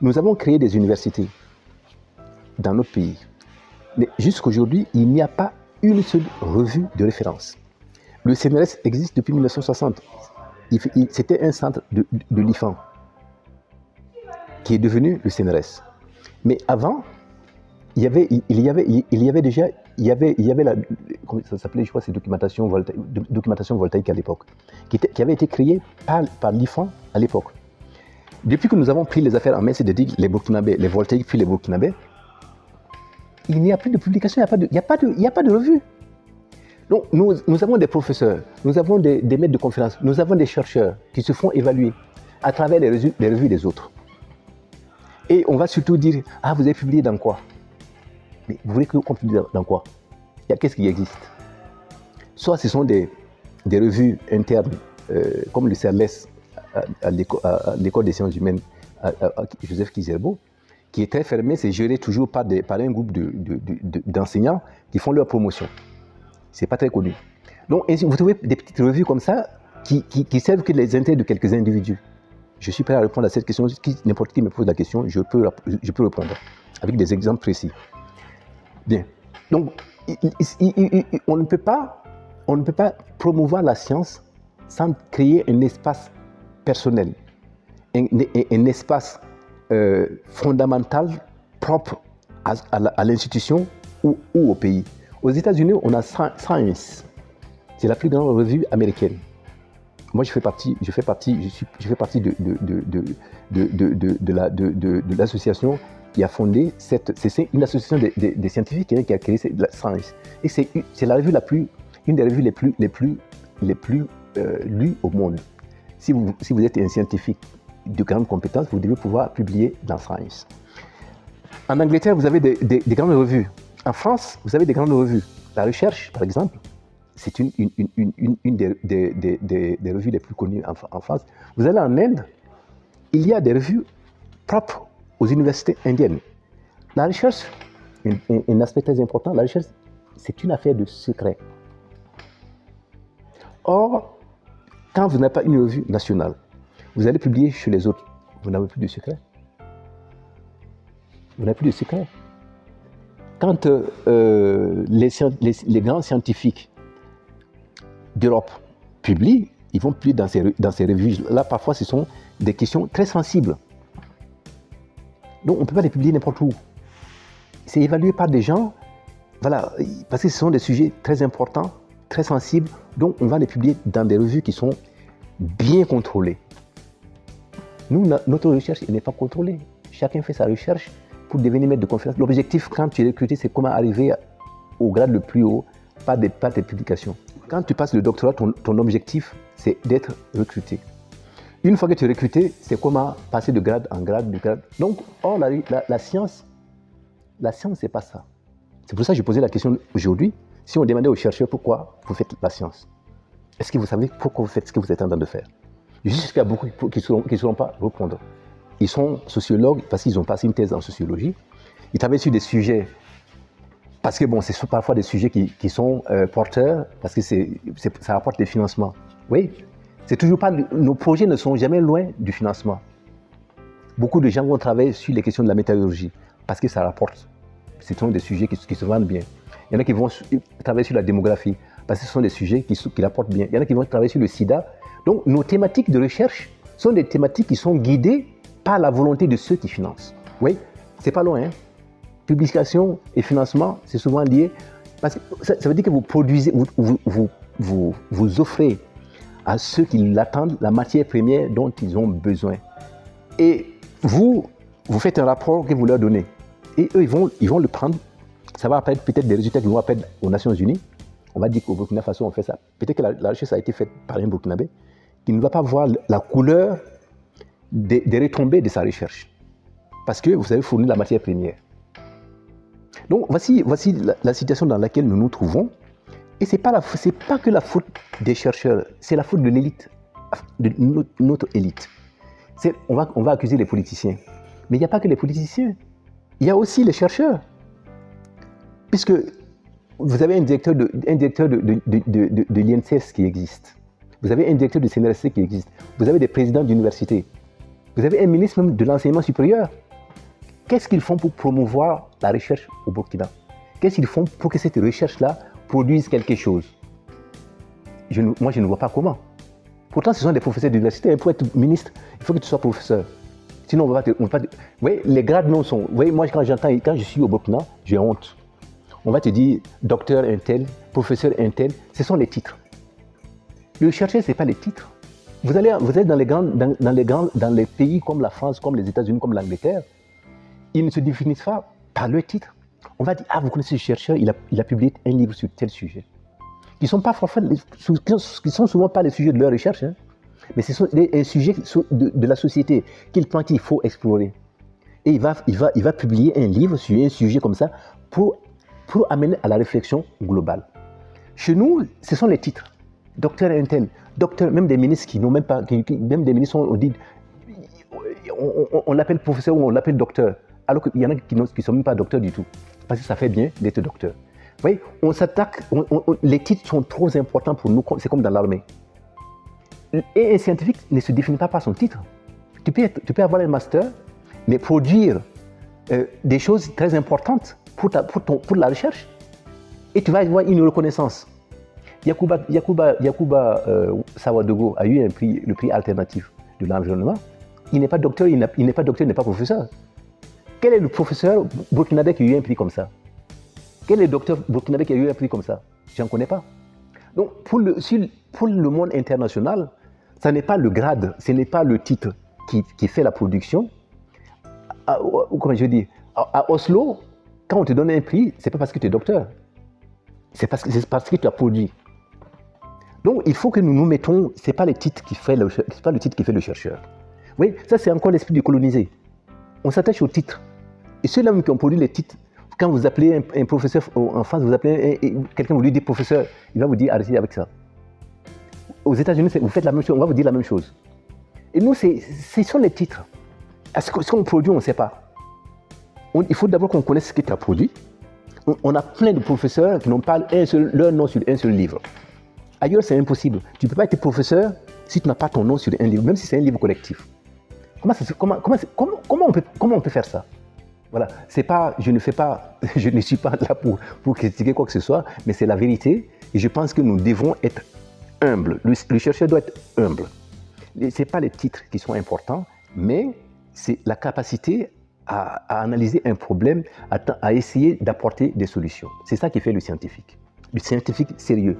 Nous avons créé des universités dans notre pays. Mais jusqu'aujourd'hui, il n'y a pas une seule revue de référence. Le CNRS existe depuis 1960. C'était un centre de l'IFAN qui est devenu le CNRS. Mais avant, il y avait la, comment ça s'appelait, je crois, c'est documentation voltaïque à l'époque, qui avait été créée par l'IFAN à l'époque. Depuis que nous avons pris les affaires en main, c'est-à-dire les Burkinabés, les voltaïques puis les Burkinabés, il n'y a plus de publication, il n'y a pas de revue. Donc nous avons des professeurs, nous avons des maîtres de conférences, nous avons des chercheurs qui se font évaluer à travers les revues des autres. Et on va surtout dire, ah, vous avez publié dans quoi? Mais vous voulez qu'on publie dans quoi? Qu'est-ce qui existe? Soit ce sont des revues internes, comme le CERLES à l'école des sciences humaines à Joseph Kizerbo, qui est très fermé, c'est géré toujours par un groupe d'enseignants qui font leur promotion. C'est pas très connu. Donc, vous trouvez des petites revues comme ça qui servent que les intérêts de quelques individus. Je suis prêt à répondre à cette question. N'importe qui me pose la question, je peux répondre avec des exemples précis. Bien. Donc, on ne peut pas promouvoir la science sans créer un espace personnel, un espace fondamental propre à l'institution ou au pays. Aux États-Unis, on a Science. C'est la plus grande revue américaine. Moi, je fais partie de l'association qui a fondé c'est une association des scientifiques qui a créé la Science. Et c'est la revue une des revues les plus lues au monde. Si vous êtes un scientifique de grande compétence, vous devez pouvoir publier dans Science. En Angleterre, vous avez des grandes revues. En France, vous avez des grandes revues. La recherche, par exemple, c'est une des revues les plus connues en France. Vous allez en Inde, il y a des revues propres aux universités indiennes. La recherche, un aspect très important, la recherche, c'est une affaire de secret. Or, quand vous n'avez pas une revue nationale, vous allez publier chez les autres, vous n'avez plus de secret. Vous n'avez plus de secret. Quand les grands scientifiques d'Europe publient, ils vont publier dans ces revues. Là, parfois, ce sont des questions très sensibles. Donc, on ne peut pas les publier n'importe où. C'est évalué par des gens, voilà, parce que ce sont des sujets très importants, très sensibles. Donc, on va les publier dans des revues qui sont bien contrôlées. Nous, notre recherche n'est pas contrôlée. Chacun fait sa recherche pour devenir maître de conférence. L'objectif, quand tu es recruté, c'est comment arriver au grade le plus haut par tes publications. Quand tu passes le doctorat, ton objectif, c'est d'être recruté. Une fois que tu es recruté, c'est comment passer de grade en grade, de grade. Donc, or, la science, c'est pas ça. C'est pour ça que je posais la question aujourd'hui. Si on demandait aux chercheurs pourquoi vous faites la science, est-ce que vous savez pourquoi vous faites ce que vous êtes en train de faire? Juste qu'il y a beaucoup qui ne sauront pas répondre. Ils sont sociologues parce qu'ils ont passé une thèse en sociologie. Ils travaillent sur des sujets, parce que bon, c'est parfois des sujets qui sont porteurs, parce que ça rapporte des financements. Oui, c'est toujours pas. Nos projets ne sont jamais loin du financement. Beaucoup de gens vont travailler sur les questions de la métallurgie, parce que ça rapporte. Ce sont des sujets qui se vendent bien. Il y en a qui vont travailler sur la démographie, parce que ce sont des sujets qui rapportent bien. Il y en a qui vont travailler sur le sida. Donc, nos thématiques de recherche sont des thématiques qui sont guidées par la volonté de ceux qui financent. Oui, c'est pas loin. Hein? Publication et financement, c'est souvent lié. Parce que ça veut dire que vous produisez, vous offrez à ceux qui l'attendent la matière première dont ils ont besoin. Et vous faites un rapport que vous leur donnez. Et eux, ils vont le prendre. Ça va apparaître peut-être des résultats qui vont apparaître aux Nations Unies. On va dire qu'au Burkina Faso, on fait ça. Peut-être que la recherche a été faite par un Burkinabé qui ne va pas voir la couleur des retombées de sa recherche. Parce que vous avez fourni la matière première. Donc, voici la situation dans laquelle nous nous trouvons. Et ce n'est pas que la faute des chercheurs, c'est la faute de l'élite, de notre élite. On va accuser les politiciens. Mais il n'y a pas que les politiciens. Il y a aussi les chercheurs. Puisque vous avez un directeur de l'INSS qui existe. Vous avez un directeur du CNRS qui existe. Vous avez des présidents d'université. Vous avez un ministre même de l'enseignement supérieur Qu'est-ce qu'ils font pour promouvoir la recherche au Burkina? Qu'est-ce qu'ils font pour que cette recherche-là produise quelque chose? Moi, je ne vois pas comment. Pourtant, ce sont des professeurs d'université. Pour être ministre, il faut que tu sois professeur. Sinon, on va pas te... Vous voyez, les grades non sont... Vous voyez, moi, quand je suis au Burkina, j'ai honte. On va te dire docteur un tel, professeur un tel, ce sont les titres. Le chercheur, ce n'est pas les titres. Vous allez dans les pays comme la France, comme les États-Unis, comme l'Angleterre, ils ne se définissent pas par le titre. On va dire, ah, vous connaissez ce chercheur, il a publié un livre sur tel sujet. Qui ne sont souvent pas les sujets de leur recherche, hein, mais ce sont les sujets de la société qu'il faut explorer. Et il va publier un livre sur un sujet comme ça pour amener à la réflexion globale. Chez nous, ce sont les titres. Docteur Intel, docteur, même des ministres qui n'ont même pas, même des ministres, on l'appelle professeur ou on l'appelle docteur, alors qu'il y en a qui ne sont même pas docteurs du tout, parce que ça fait bien d'être docteur. Vous voyez, on s'attaque, les titres sont trop importants pour nous, c'est comme dans l'armée. Et un scientifique ne se définit pas par son titre. Tu peux avoir un master, mais produire des choses très importantes pour la recherche, et tu vas avoir une reconnaissance. Yacouba Sawadogo a eu le prix alternatif de l'environnement. Il n'est pas docteur, il n'est pas professeur. Quel est le professeur burkinabé qui a eu un prix comme ça? Quel est le docteur burkinabé qui a eu un prix comme ça? Je n'en connais pas. Donc, pour le monde international, ce n'est pas le grade, ce n'est pas le titre qui fait la production. Comment je dis, à Oslo, quand on te donne un prix, ce n'est pas parce que tu es docteur. C'est parce que tu as produit. Donc, il faut que nous nous mettons, ce n'est pas le titre qui fait le chercheur. Oui, ça c'est encore l'esprit du colonisé. On s'attache au titre. Et ceux-là qui ont produit les titres, quand vous appelez un professeur en France, vous appelez quelqu'un, vous lui dites professeur, il va vous dire arrêtez avec ça. Aux États-Unis, vous faites la même chose, on va vous dire la même chose. Et nous, ce sont les titres. Ce qu'on produit, on ne sait pas. Il faut d'abord qu'on connaisse ce que tu as produit. On a plein de professeurs qui n'ont pas leur nom sur un seul livre. Ailleurs, c'est impossible. Tu ne peux pas être professeur si tu n'as pas ton nom sur un livre, même si c'est un livre collectif. Comment on peut faire ça? Voilà, je ne suis pas là pour critiquer quoi que ce soit, mais c'est la vérité. Et je pense que nous devons être humbles. Le chercheur doit être humble. Ce n'est pas les titres qui sont importants, mais c'est la capacité à analyser un problème, à essayer d'apporter des solutions. C'est ça qui fait le scientifique sérieux.